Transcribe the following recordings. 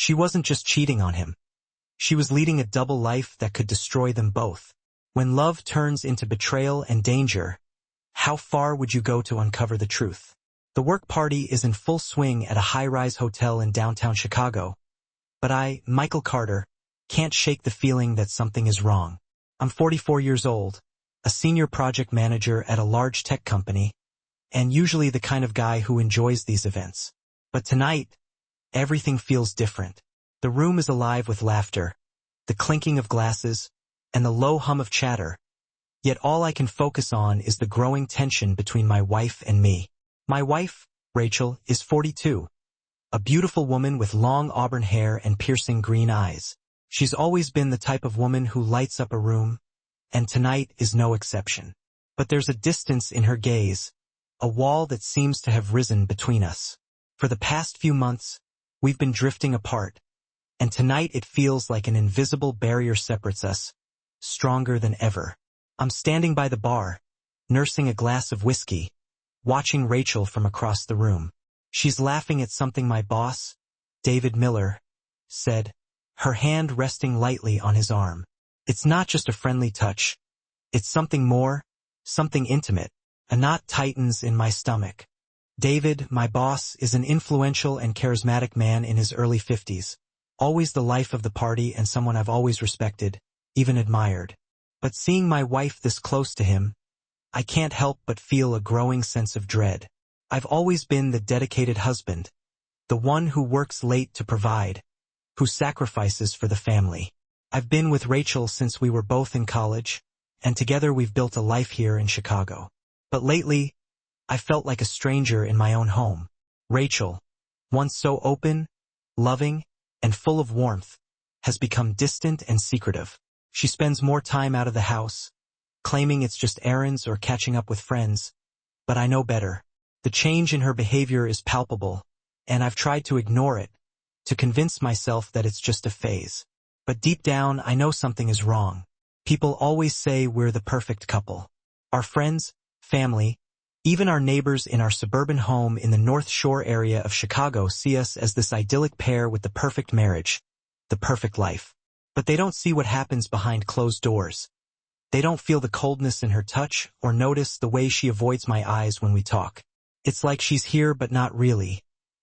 She wasn't just cheating on him. She was leading a double life that could destroy them both. When love turns into betrayal and danger, how far would you go to uncover the truth? The work party is in full swing at a high-rise hotel in downtown Chicago. But I, Michael Carter, can't shake the feeling that something is wrong. I'm 44 years old, a senior project manager at a large tech company, and usually the kind of guy who enjoys these events. But tonight, everything feels different. The room is alive with laughter, the clinking of glasses, and the low hum of chatter. Yet all I can focus on is the growing tension between my wife and me. My wife, Rachel, is 42, a beautiful woman with long auburn hair and piercing green eyes. She's always been the type of woman who lights up a room, and tonight is no exception. But there's a distance in her gaze, a wall that seems to have risen between us. For the past few months, we've been drifting apart, and tonight it feels like an invisible barrier separates us, stronger than ever. I'm standing by the bar, nursing a glass of whiskey, watching Rachel from across the room. She's laughing at something my boss, David Miller, said, her hand resting lightly on his arm. It's not just a friendly touch. It's something more, something intimate. A knot tightens in my stomach. David, my boss, is an influential and charismatic man in his early 50s, always the life of the party and someone I've always respected, even admired. But seeing my wife this close to him, I can't help but feel a growing sense of dread. I've always been the dedicated husband, the one who works late to provide, who sacrifices for the family. I've been with Rachel since we were both in college, and together we've built a life here in Chicago. But lately, I felt like a stranger in my own home. Rachel, once so open, loving, and full of warmth, has become distant and secretive. She spends more time out of the house, claiming it's just errands or catching up with friends. But I know better. The change in her behavior is palpable, and I've tried to ignore it, to convince myself that it's just a phase. But deep down, I know something is wrong. People always say we're the perfect couple. Our friends, family, even our neighbors in our suburban home in the North Shore area of Chicago see us as this idyllic pair with the perfect marriage, the perfect life. But they don't see what happens behind closed doors. They don't feel the coldness in her touch or notice the way she avoids my eyes when we talk. It's like she's here but not really.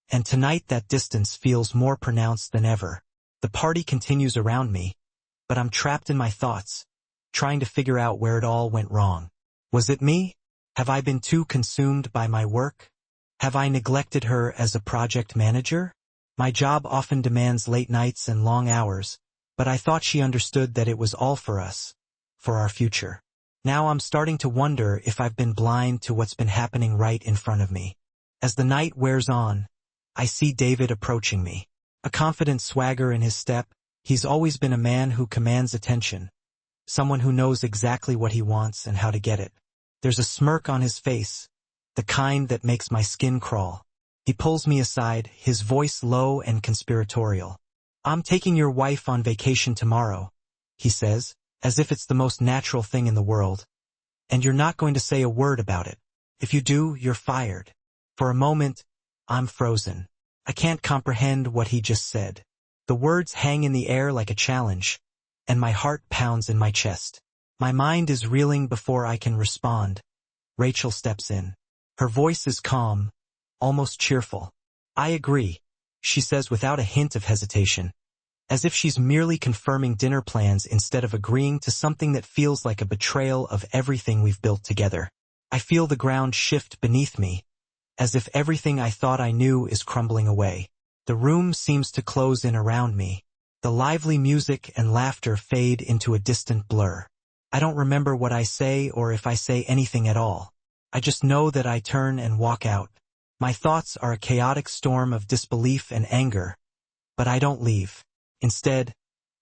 And tonight that distance feels more pronounced than ever. The party continues around me, but I'm trapped in my thoughts, trying to figure out where it all went wrong. Was it me? Have I been too consumed by my work? Have I neglected her as a project manager? My job often demands late nights and long hours, but I thought she understood that it was all for us, for our future. Now I'm starting to wonder if I've been blind to what's been happening right in front of me. As the night wears on, I see David approaching me. A confident swagger in his step, he's always been a man who commands attention, someone who knows exactly what he wants and how to get it. There's a smirk on his face, the kind that makes my skin crawl. He pulls me aside, his voice low and conspiratorial. "I'm taking your wife on vacation tomorrow," he says, as if it's the most natural thing in the world. "And you're not going to say a word about it. If you do, you're fired." For a moment, I'm frozen. I can't comprehend what he just said. The words hang in the air like a challenge, and my heart pounds in my chest. My mind is reeling before I can respond. Rachel steps in. Her voice is calm, almost cheerful. "I agree," she says without a hint of hesitation, as if she's merely confirming dinner plans instead of agreeing to something that feels like a betrayal of everything we've built together. I feel the ground shift beneath me, as if everything I thought I knew is crumbling away. The room seems to close in around me. The lively music and laughter fade into a distant blur. I don't remember what I say or if I say anything at all. I just know that I turn and walk out. My thoughts are a chaotic storm of disbelief and anger, but I don't leave. Instead,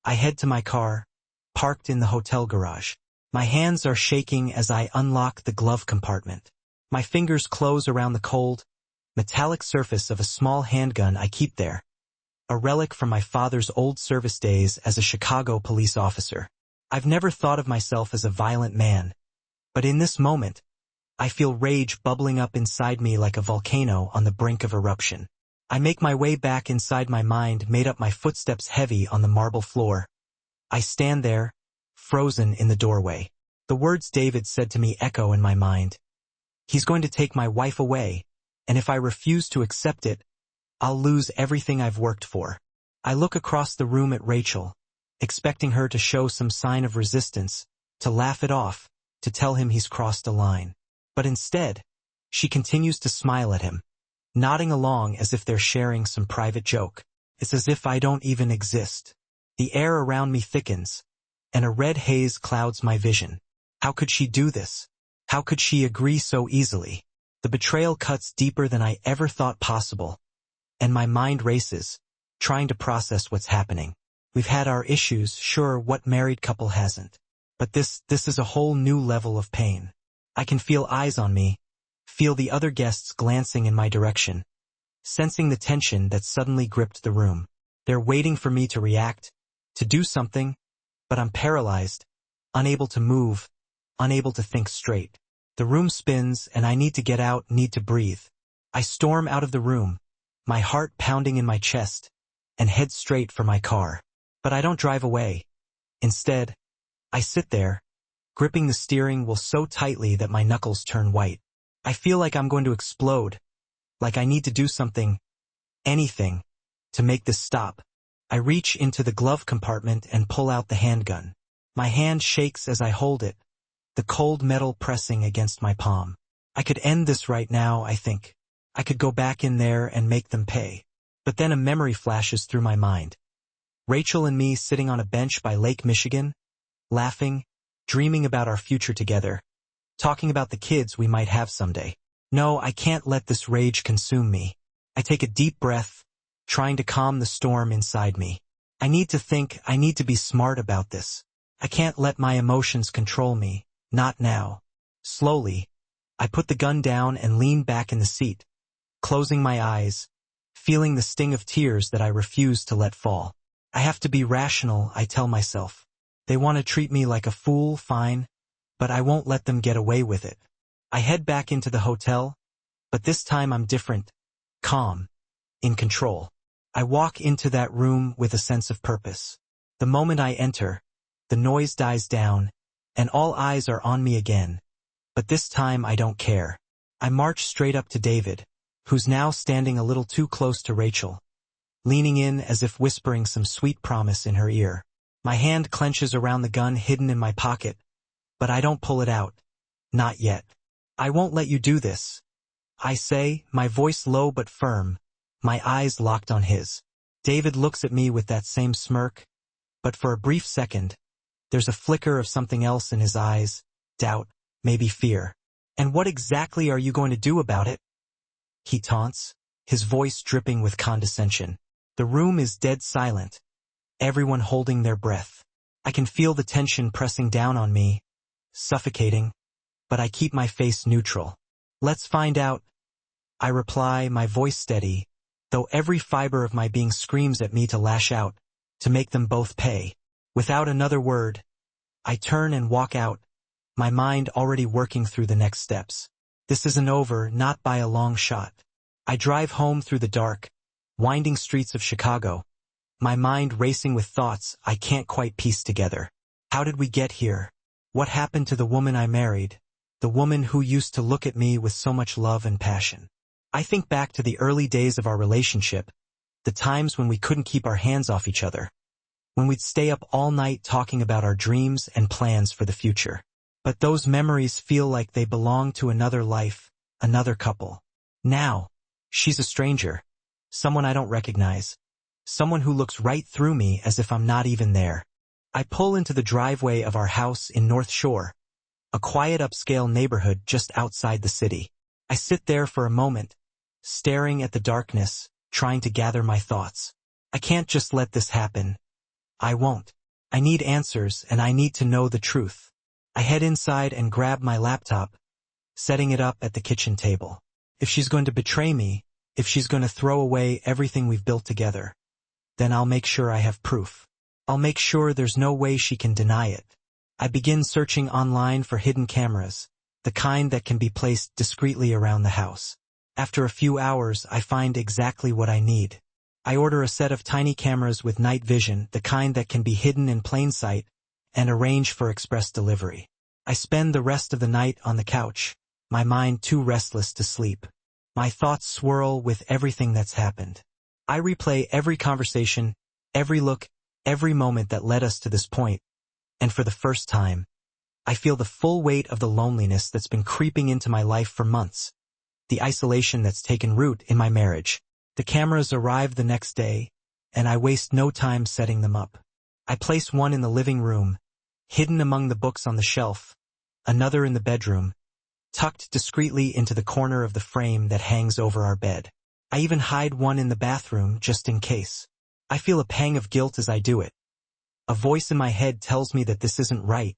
I head to my car, parked in the hotel garage. My hands are shaking as I unlock the glove compartment. My fingers close around the cold, metallic surface of a small handgun I keep there, a relic from my father's old service days as a Chicago police officer. I've never thought of myself as a violent man, but in this moment, I feel rage bubbling up inside me like a volcano on the brink of eruption. I make my way back inside. My mind made up, my footsteps heavy on the marble floor. I stand there, frozen in the doorway. The words David said to me echo in my mind. He's going to take my wife away, and if I refuse to accept it, I'll lose everything I've worked for. I look across the room at Rachel, expecting her to show some sign of resistance, to laugh it off, to tell him he's crossed a line. But instead, she continues to smile at him, nodding along as if they're sharing some private joke. It's as if I don't even exist. The air around me thickens, and a red haze clouds my vision. How could she do this? How could she agree so easily? The betrayal cuts deeper than I ever thought possible, and my mind races, trying to process what's happening. We've had our issues, sure, what married couple hasn't? But this is a whole new level of pain. I can feel eyes on me, feel the other guests glancing in my direction, sensing the tension that suddenly gripped the room. They're waiting for me to react, to do something, but I'm paralyzed, unable to move, unable to think straight. The room spins and I need to get out, need to breathe. I storm out of the room, my heart pounding in my chest, and head straight for my car. But I don't drive away. Instead, I sit there, gripping the steering wheel so tightly that my knuckles turn white. I feel like I'm going to explode, like I need to do something, anything, to make this stop. I reach into the glove compartment and pull out the handgun. My hand shakes as I hold it, the cold metal pressing against my palm. I could end this right now, I think. I could go back in there and make them pay. But then a memory flashes through my mind. Rachel and me sitting on a bench by Lake Michigan, laughing, dreaming about our future together, talking about the kids we might have someday. No, I can't let this rage consume me. I take a deep breath, trying to calm the storm inside me. I need to think, I need to be smart about this. I can't let my emotions control me, not now. Slowly, I put the gun down and lean back in the seat, closing my eyes, feeling the sting of tears that I refuse to let fall. I have to be rational, I tell myself. They want to treat me like a fool, fine, but I won't let them get away with it. I head back into the hotel, but this time I'm different, calm, in control. I walk into that room with a sense of purpose. The moment I enter, the noise dies down, and all eyes are on me again. But this time I don't care. I march straight up to David, who's now standing a little too close to Rachel, leaning in as if whispering some sweet promise in her ear. My hand clenches around the gun hidden in my pocket, but I don't pull it out. Not yet. I won't let you do this, I say, my voice low but firm, my eyes locked on his. David looks at me with that same smirk, but for a brief second, there's a flicker of something else in his eyes, doubt, maybe fear. And what exactly are you going to do about it? He taunts, his voice dripping with condescension. The room is dead silent, everyone holding their breath. I can feel the tension pressing down on me, suffocating, but I keep my face neutral. Let's find out, I reply, my voice steady, though every fiber of my being screams at me to lash out, to make them both pay. Without another word, I turn and walk out, my mind already working through the next steps. This isn't over, not by a long shot. I drive home through the dark, winding streets of Chicago, my mind racing with thoughts I can't quite piece together. How did we get here? What happened to the woman I married? The woman who used to look at me with so much love and passion. I think back to the early days of our relationship, the times when we couldn't keep our hands off each other, when we'd stay up all night talking about our dreams and plans for the future. But those memories feel like they belong to another life, another couple. Now, she's a stranger, someone I don't recognize, someone who looks right through me as if I'm not even there. I pull into the driveway of our house in North Shore, a quiet upscale neighborhood just outside the city. I sit there for a moment, staring at the darkness, trying to gather my thoughts. I can't just let this happen. I won't. I need answers and I need to know the truth. I head inside and grab my laptop, setting it up at the kitchen table. If she's going to betray me, if she's going to throw away everything we've built together, then I'll make sure I have proof. I'll make sure there's no way she can deny it. I begin searching online for hidden cameras, the kind that can be placed discreetly around the house. After a few hours, I find exactly what I need. I order a set of tiny cameras with night vision, the kind that can be hidden in plain sight, and arrange for express delivery. I spend the rest of the night on the couch, my mind too restless to sleep. My thoughts swirl with everything that's happened. I replay every conversation, every look, every moment that led us to this point, and for the first time, I feel the full weight of the loneliness that's been creeping into my life for months, the isolation that's taken root in my marriage. The cameras arrive the next day, and I waste no time setting them up. I place one in the living room, hidden among the books on the shelf, another in the bedroom, tucked discreetly into the corner of the frame that hangs over our bed. I even hide one in the bathroom just in case. I feel a pang of guilt as I do it. A voice in my head tells me that this isn't right,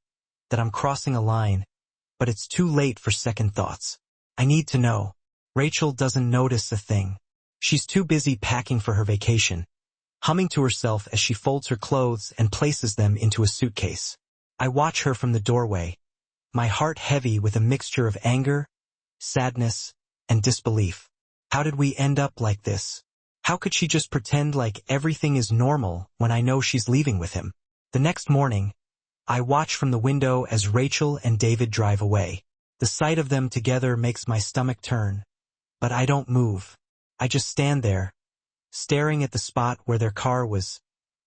that I'm crossing a line, but it's too late for second thoughts. I need to know. Rachel doesn't notice a thing. She's too busy packing for her vacation, humming to herself as she folds her clothes and places them into a suitcase. I watch her from the doorway, my heart heavy with a mixture of anger, sadness, and disbelief. How did we end up like this? How could she just pretend like everything is normal when I know she's leaving with him? The next morning, I watch from the window as Rachel and David drive away. The sight of them together makes my stomach turn, but I don't move. I just stand there, staring at the spot where their car was,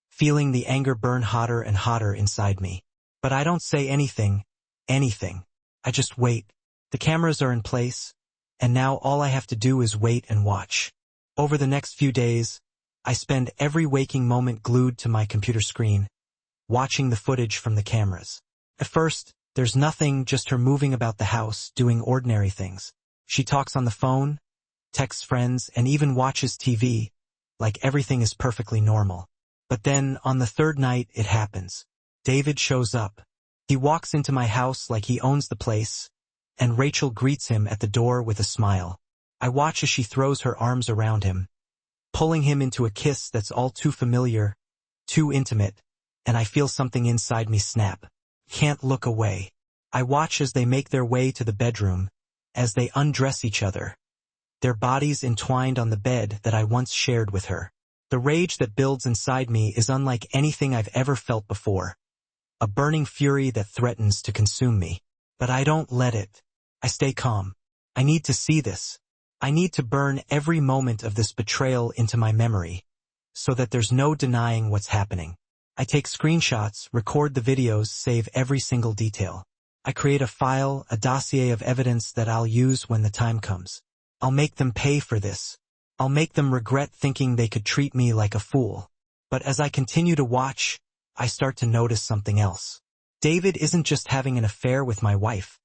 feeling the anger burn hotter and hotter inside me. But I don't say anything. I just wait. The cameras are in place, and now all I have to do is wait and watch. Over the next few days, I spend every waking moment glued to my computer screen, watching the footage from the cameras. At first, there's nothing, just her moving about the house, doing ordinary things. She talks on the phone, texts friends, and even watches TV, like everything is perfectly normal. But then, on the third night, it happens. David shows up. He walks into my house like he owns the place, and Rachel greets him at the door with a smile. I watch as she throws her arms around him, pulling him into a kiss that's all too familiar, too intimate, and I feel something inside me snap. Can't look away. I watch as they make their way to the bedroom, as they undress each other, their bodies entwined on the bed that I once shared with her. The rage that builds inside me is unlike anything I've ever felt before, a burning fury that threatens to consume me. But I don't let it. I stay calm. I need to see this. I need to burn every moment of this betrayal into my memory, so that there's no denying what's happening. I take screenshots, record the videos, save every single detail. I create a file, a dossier of evidence that I'll use when the time comes. I'll make them pay for this. I'll make them regret thinking they could treat me like a fool. But as I continue to watch, I start to notice something else. David isn't just having an affair with my wife.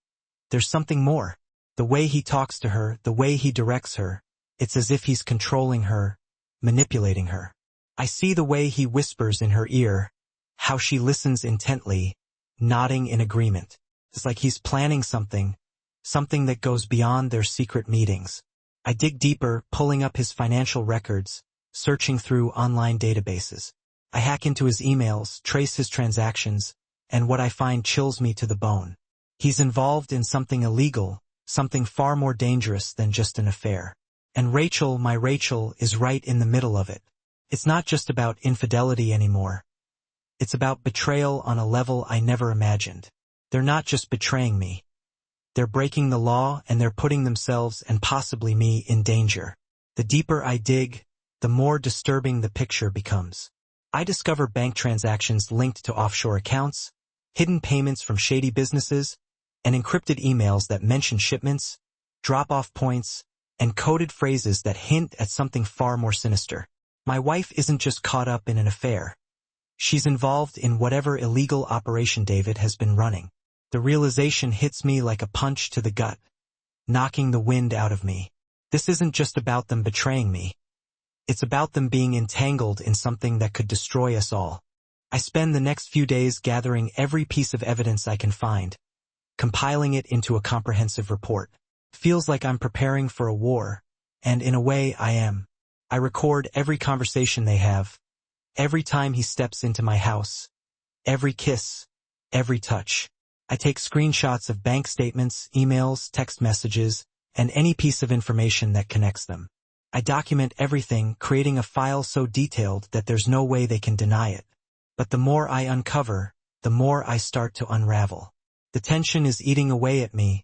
There's something more. The way he talks to her, the way he directs her, it's as if he's controlling her, manipulating her. I see the way he whispers in her ear, how she listens intently, nodding in agreement. It's like he's planning something that goes beyond their secret meetings. I dig deeper, pulling up his financial records, searching through online databases. I hack into his emails, trace his transactions, and what I find chills me to the bone. He's involved in something illegal, something far more dangerous than just an affair. And Rachel, my Rachel, is right in the middle of it. It's not just about infidelity anymore. It's about betrayal on a level I never imagined. They're not just betraying me. They're breaking the law, and they're putting themselves and possibly me in danger. The deeper I dig, the more disturbing the picture becomes. I discover bank transactions linked to offshore accounts, hidden payments from shady businesses, and encrypted emails that mention shipments, drop-off points, and coded phrases that hint at something far more sinister. My wife isn't just caught up in an affair. She's involved in whatever illegal operation David has been running. The realization hits me like a punch to the gut, knocking the wind out of me. This isn't just about them betraying me. It's about them being entangled in something that could destroy us all. I spend the next few days gathering every piece of evidence I can find, compiling it into a comprehensive report. Feels like I'm preparing for a war, and in a way I am. I record every conversation they have, every time he steps into my house, every kiss, every touch. I take screenshots of bank statements, emails, text messages, and any piece of information that connects them. I document everything, creating a file so detailed that there's no way they can deny it. But the more I uncover, the more I start to unravel. The tension is eating away at me,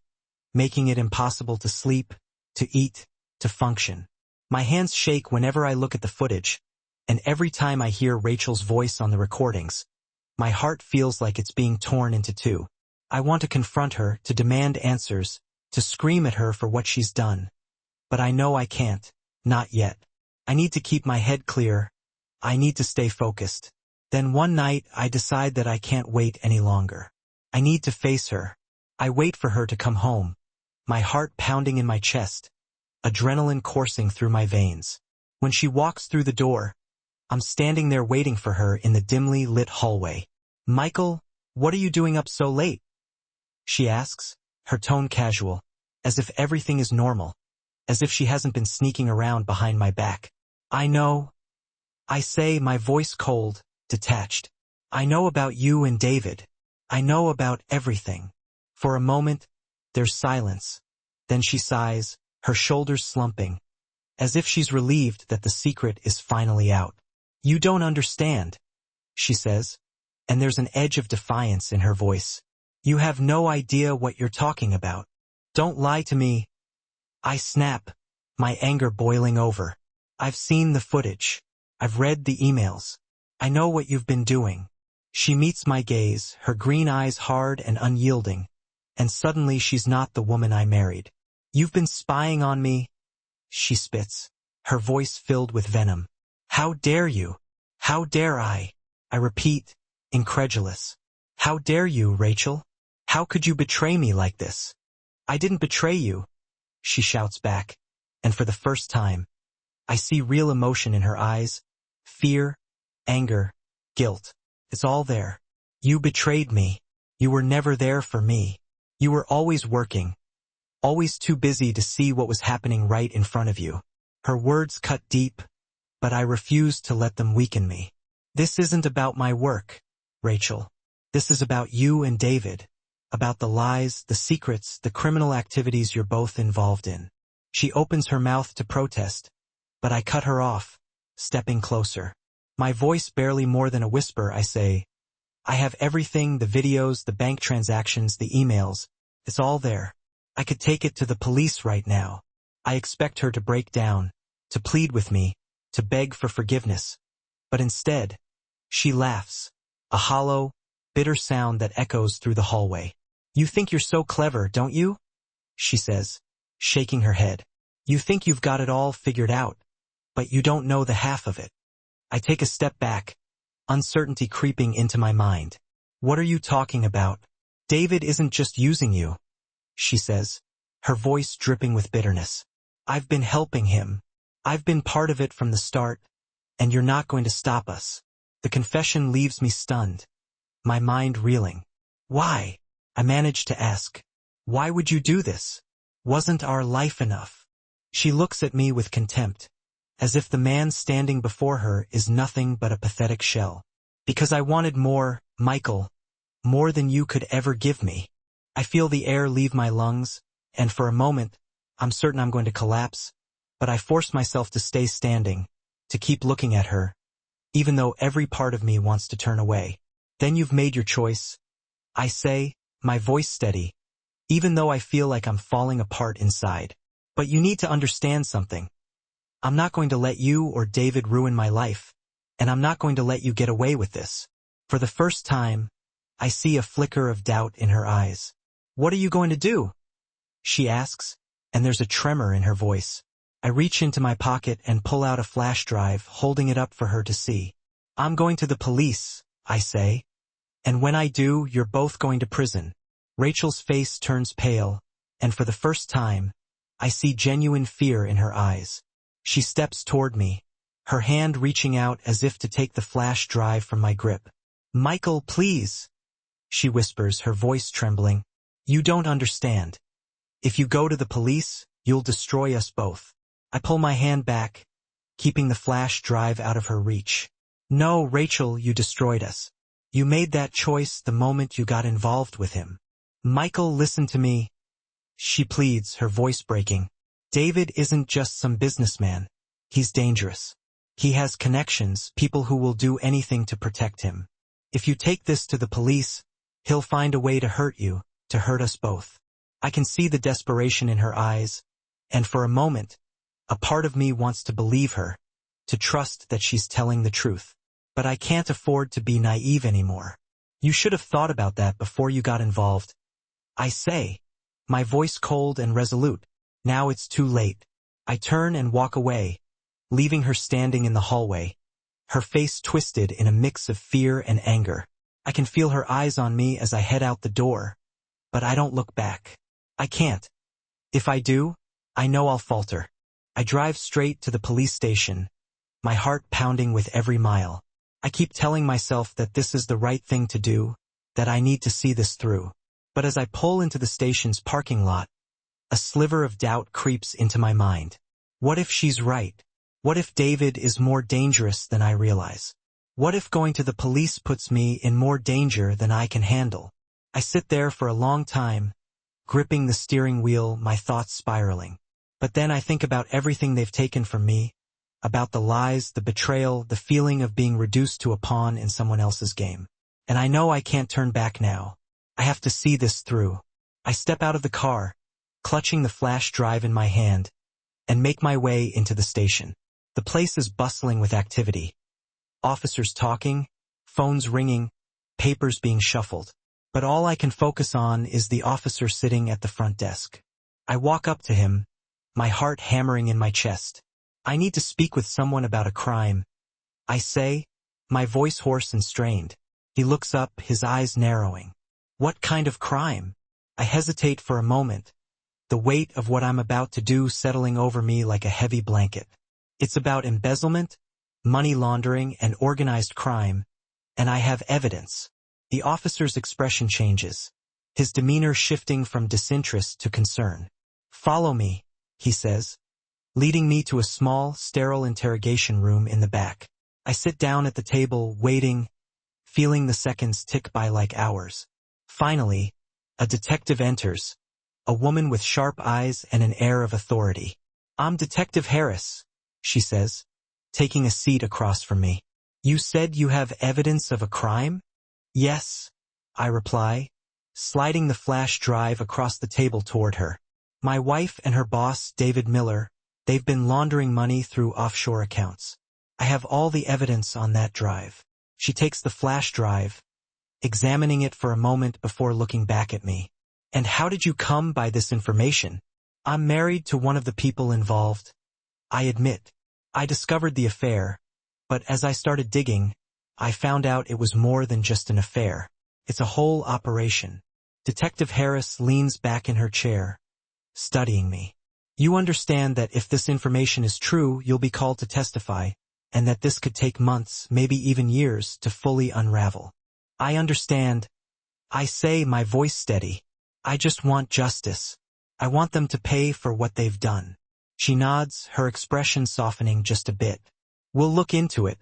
making it impossible to sleep, to eat, to function. My hands shake whenever I look at the footage, and every time I hear Rachel's voice on the recordings, my heart feels like it's being torn into two. I want to confront her, to demand answers, to scream at her for what she's done. But I know I can't, not yet. I need to keep my head clear. I need to stay focused. Then one night I decide that I can't wait any longer. I need to face her. I wait for her to come home, my heart pounding in my chest, adrenaline coursing through my veins. When she walks through the door, I'm standing there waiting for her in the dimly lit hallway. "Michael, what are you doing up so late?" she asks, her tone casual, as if everything is normal, as if she hasn't been sneaking around behind my back. "I know," I say, my voice cold, detached. "I know about you and David. I know about everything." For a moment, there's silence. Then she sighs, her shoulders slumping, as if she's relieved that the secret is finally out. "You don't understand," she says, and there's an edge of defiance in her voice. "You have no idea what you're talking about. Don't lie to me." I snap, my anger boiling over. "I've seen the footage. I've read the emails. I know what you've been doing." She meets my gaze, her green eyes hard and unyielding, and suddenly she's not the woman I married. "You've been spying on me," she spits, her voice filled with venom. "How dare you? How dare I?" I repeat, incredulous. "How dare you, Rachel? How could you betray me like this?" "I didn't betray you," she shouts back, and for the first time, I see real emotion in her eyes, fear, anger, guilt. It's all there. "You betrayed me. You were never there for me. You were always working, always too busy to see what was happening right in front of you." Her words cut deep, but I refuse to let them weaken me. "This isn't about my work, Rachel. This is about you and David, about the lies, the secrets, the criminal activities you're both involved in." She opens her mouth to protest, but I cut her off, stepping closer. My voice barely more than a whisper, I say, "I have everything, the videos, the bank transactions, the emails. It's all there. I could take it to the police right now." I expect her to break down, to plead with me, to beg for forgiveness. But instead, she laughs, a hollow, bitter sound that echoes through the hallway. "You think you're so clever, don't you?" she says, shaking her head. "You think you've got it all figured out, but you don't know the half of it." I take a step back, uncertainty creeping into my mind. "What are you talking about? David isn't just using you," she says, her voice dripping with bitterness. "I've been helping him. I've been part of it from the start, and you're not going to stop us." The confession leaves me stunned, my mind reeling. "Why?" I manage to ask. "Why would you do this? Wasn't our life enough?" She looks at me with contempt, as if the man standing before her is nothing but a pathetic shell. "Because I wanted more, Michael, more than you could ever give me." I feel the air leave my lungs, and for a moment, I'm certain I'm going to collapse, but I force myself to stay standing, to keep looking at her, even though every part of me wants to turn away. "Then you've made your choice," I say, my voice steady, even though I feel like I'm falling apart inside. "But you need to understand something. I'm not going to let you or David ruin my life, and I'm not going to let you get away with this." For the first time, I see a flicker of doubt in her eyes. "What are you going to do?" she asks, and there's a tremor in her voice. I reach into my pocket and pull out a flash drive, holding it up for her to see. "I'm going to the police," I say. "And when I do, you're both going to prison." Rachel's face turns pale, and for the first time, I see genuine fear in her eyes. She steps toward me, her hand reaching out as if to take the flash drive from my grip. "Michael, please," she whispers, her voice trembling. "You don't understand. If you go to the police, you'll destroy us both." I pull my hand back, keeping the flash drive out of her reach. "No, Rachel, you destroyed us. You made that choice the moment you got involved with him." "Michael, listen to me," she pleads, her voice breaking. David isn't just some businessman. He's dangerous. He has connections, people who will do anything to protect him. If you take this to the police, he'll find a way to hurt you, to hurt us both. I can see the desperation in her eyes, and for a moment, a part of me wants to believe her, to trust that she's telling the truth. But I can't afford to be naive anymore. You should have thought about that before you got involved. I say, my voice cold and resolute. Now it's too late. I turn and walk away, leaving her standing in the hallway, her face twisted in a mix of fear and anger. I can feel her eyes on me as I head out the door, but I don't look back. I can't. If I do, I know I'll falter. I drive straight to the police station, my heart pounding with every mile. I keep telling myself that this is the right thing to do, that I need to see this through. But as I pull into the station's parking lot, a sliver of doubt creeps into my mind. What if she's right? What if David is more dangerous than I realize? What if going to the police puts me in more danger than I can handle? I sit there for a long time, gripping the steering wheel, my thoughts spiraling. But then I think about everything they've taken from me, about the lies, the betrayal, the feeling of being reduced to a pawn in someone else's game. And I know I can't turn back now. I have to see this through. I step out of the car, clutching the flash drive in my hand, and make my way into the station. The place is bustling with activity. Officers talking, phones ringing, papers being shuffled. But all I can focus on is the officer sitting at the front desk. I walk up to him, my heart hammering in my chest. I need to speak with someone about a crime. I say, my voice hoarse and strained. He looks up, his eyes narrowing. What kind of crime? I hesitate for a moment, the weight of what I'm about to do settling over me like a heavy blanket. It's about embezzlement, money laundering, and organized crime, and I have evidence. The officer's expression changes, his demeanor shifting from disinterest to concern. Follow me, he says, leading me to a small, sterile interrogation room in the back. I sit down at the table, waiting, feeling the seconds tick by like hours. Finally, a detective enters, a woman with sharp eyes and an air of authority. I'm Detective Harris, she says, taking a seat across from me. You said you have evidence of a crime? Yes, I reply, sliding the flash drive across the table toward her. My wife and her boss, David Miller, they've been laundering money through offshore accounts. I have all the evidence on that drive. She takes the flash drive, examining it for a moment before looking back at me. And how did you come by this information? I'm married to one of the people involved. I admit, I discovered the affair, but as I started digging, I found out it was more than just an affair. It's a whole operation. Detective Harris leans back in her chair, studying me. You understand that if this information is true, you'll be called to testify, and that this could take months, maybe even years, to fully unravel. I understand. I say, my voice steady. I just want justice. I want them to pay for what they've done. She nods, her expression softening just a bit. We'll look into it,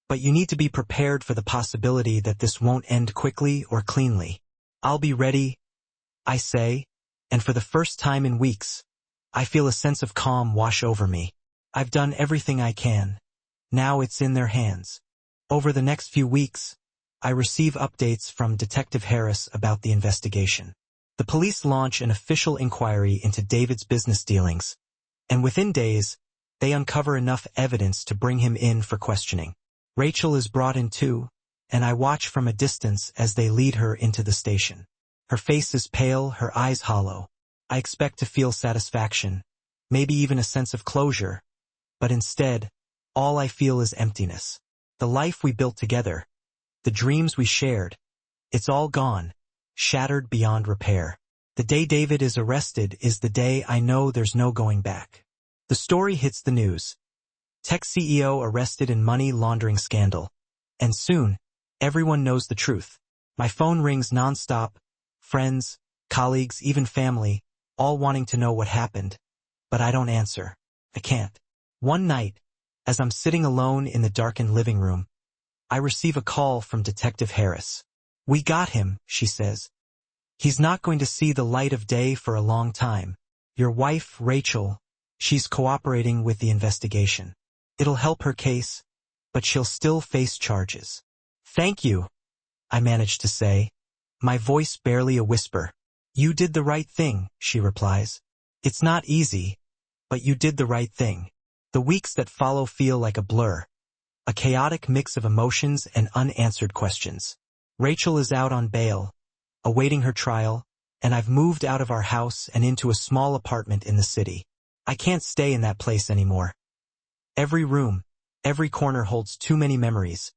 but you need to be prepared for the possibility that this won't end quickly or cleanly. I'll be ready, I say, and for the first time in weeks, I feel a sense of calm wash over me. I've done everything I can. Now it's in their hands. Over the next few weeks, I receive updates from Detective Harris about the investigation. The police launch an official inquiry into David's business dealings, and within days, they uncover enough evidence to bring him in for questioning. Rachel is brought in too, and I watch from a distance as they lead her into the station. Her face is pale, her eyes hollow. I expect to feel satisfaction, maybe even a sense of closure, but instead, all I feel is emptiness. The life we built together, the dreams we shared, it's all gone, shattered beyond repair. The day David is arrested is the day I know there's no going back. The story hits the news. Tech CEO arrested in money laundering scandal. And soon, everyone knows the truth. My phone rings nonstop, friends, colleagues, even family, all wanting to know what happened. But I don't answer. I can't. One night, as I'm sitting alone in the darkened living room, I receive a call from Detective Harris. We got him, she says. He's not going to see the light of day for a long time. Your wife, Rachel, she's cooperating with the investigation. It'll help her case, but she'll still face charges. Thank you, I managed to say, my voice barely a whisper. You did the right thing, she replies. It's not easy, but you did the right thing. The weeks that follow feel like a blur, a chaotic mix of emotions and unanswered questions. Rachel is out on bail, awaiting her trial, and I've moved out of our house and into a small apartment in the city. I can't stay in that place anymore. Every room, every corner holds too many memories,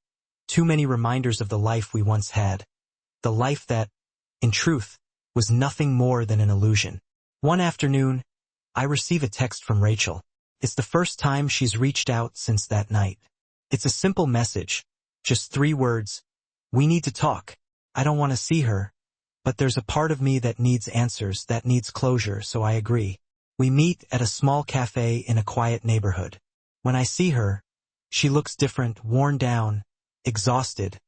too many reminders of the life we once had. The life that, in truth, was nothing more than an illusion. One afternoon, I receive a text from Rachel. It's the first time she's reached out since that night. It's a simple message, just 3 words. We need to talk. I don't want to see her, but there's a part of me that needs answers, that needs closure, so I agree. We meet at a small cafe in a quiet neighborhood. When I see her, she looks different, worn down, exhausted,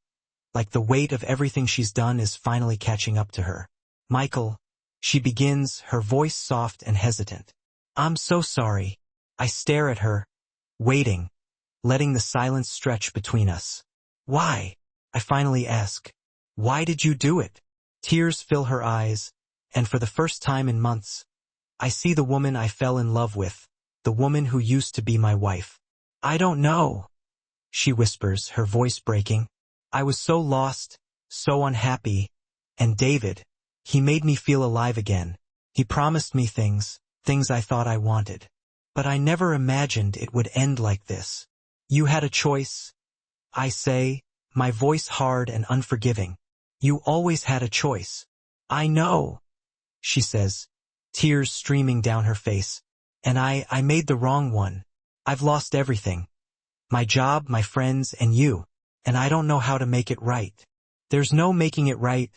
like the weight of everything she's done is finally catching up to her. Michael, she begins, her voice soft and hesitant. I'm so sorry. I stare at her, waiting, letting the silence stretch between us. Why? I finally ask. Why did you do it? Tears fill her eyes, and for the first time in months, I see the woman I fell in love with, the woman who used to be my wife. I don't know, she whispers, her voice breaking. I was so lost, so unhappy, and David, he made me feel alive again. He promised me things I thought I wanted. But I never imagined it would end like this. You had a choice, I say, my voice hard and unforgiving. You always had a choice. I know, she says, tears streaming down her face. And I made the wrong one. I've lost everything. My job, my friends, and you. And I don't know how to make it right. There's no making it right,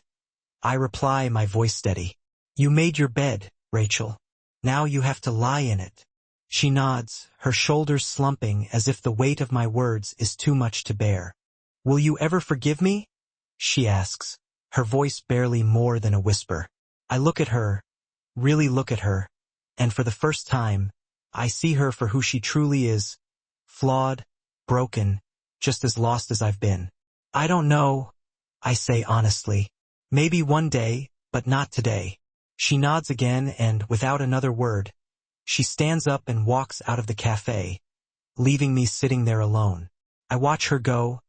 I reply, my voice steady. You made your bed, Rachel. Now you have to lie in it. She nods, her shoulders slumping as if the weight of my words is too much to bear. Will you ever forgive me? She asks, her voice barely more than a whisper. I look at her, really look at her, and for the first time, I see her for who she truly is, flawed, broken, just as lost as I've been. I don't know, I say honestly. Maybe one day, but not today. She nods again and, without another word, she stands up and walks out of the cafe, leaving me sitting there alone. I watch her go,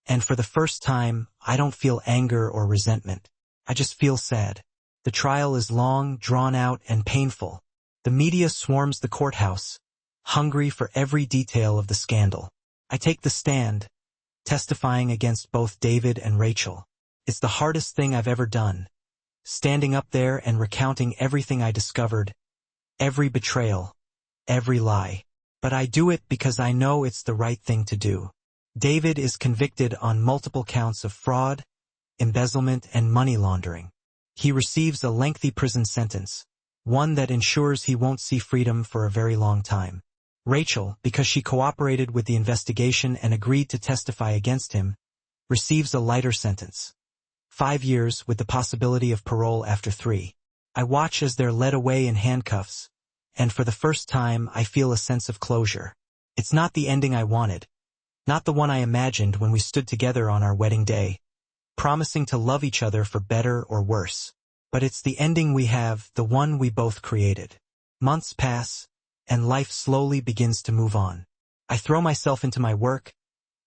and for the first time, I don't feel anger or resentment. I just feel sad. The trial is long, drawn out, and painful. The media swarms the courthouse, hungry for every detail of the scandal. I take the stand, testifying against both David and Rachel. It's the hardest thing I've ever done, standing up there and recounting everything I discovered, every betrayal, every lie. But I do it because I know it's the right thing to do. David is convicted on multiple counts of fraud, embezzlement, and money laundering. He receives a lengthy prison sentence, one that ensures he won't see freedom for a very long time. Rachel, because she cooperated with the investigation and agreed to testify against him, receives a lighter sentence. 5 years with the possibility of parole after 3. I watch as they're led away in handcuffs, and for the first time I feel a sense of closure. It's not the ending I wanted, not the one I imagined when we stood together on our wedding day, promising to love each other for better or worse. But it's the ending we have, the one we both created. Months pass, and life slowly begins to move on. I throw myself into my work,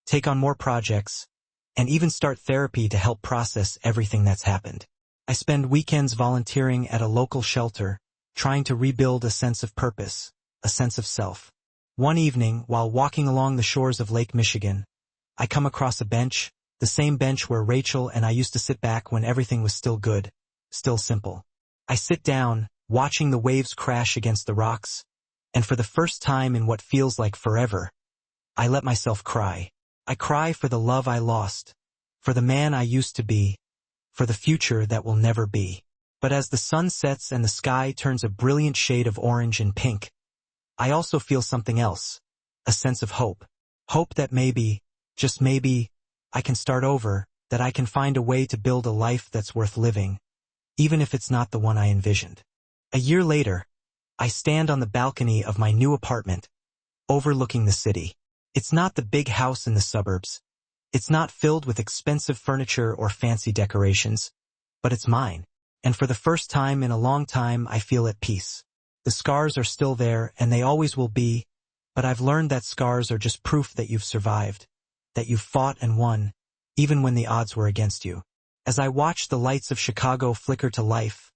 take on more projects, and even start therapy to help process everything that's happened. I spend weekends volunteering at a local shelter, trying to rebuild a sense of purpose, a sense of self. One evening, while walking along the shores of Lake Michigan, I come across a bench, the same bench where Rachel and I used to sit back when everything was still good, still simple. I sit down, watching the waves crash against the rocks, and for the first time in what feels like forever, I let myself cry. I cry for the love I lost, for the man I used to be, for the future that will never be. But as the sun sets and the sky turns a brilliant shade of orange and pink, I also feel something else, a sense of hope. Hope that maybe, just maybe, I can start over, that I can find a way to build a life that's worth living, even if it's not the one I envisioned. A year later, I stand on the balcony of my new apartment, overlooking the city. It's not the big house in the suburbs. It's not filled with expensive furniture or fancy decorations, but it's mine. And for the first time in a long time, I feel at peace. The scars are still there, and they always will be, but I've learned that scars are just proof that you've survived, that you've fought and won, even when the odds were against you. As I watch the lights of Chicago flicker to life,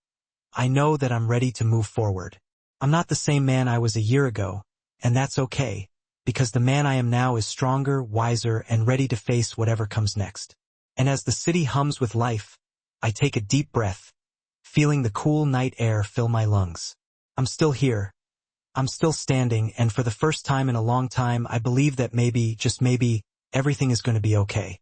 I know that I'm ready to move forward. I'm not the same man I was a year ago, and that's okay, because the man I am now is stronger, wiser, and ready to face whatever comes next. And as the city hums with life, I take a deep breath, feeling the cool night air fill my lungs. I'm still here. I'm still standing, and for the first time in a long time, I believe that maybe, just maybe, everything is going to be okay.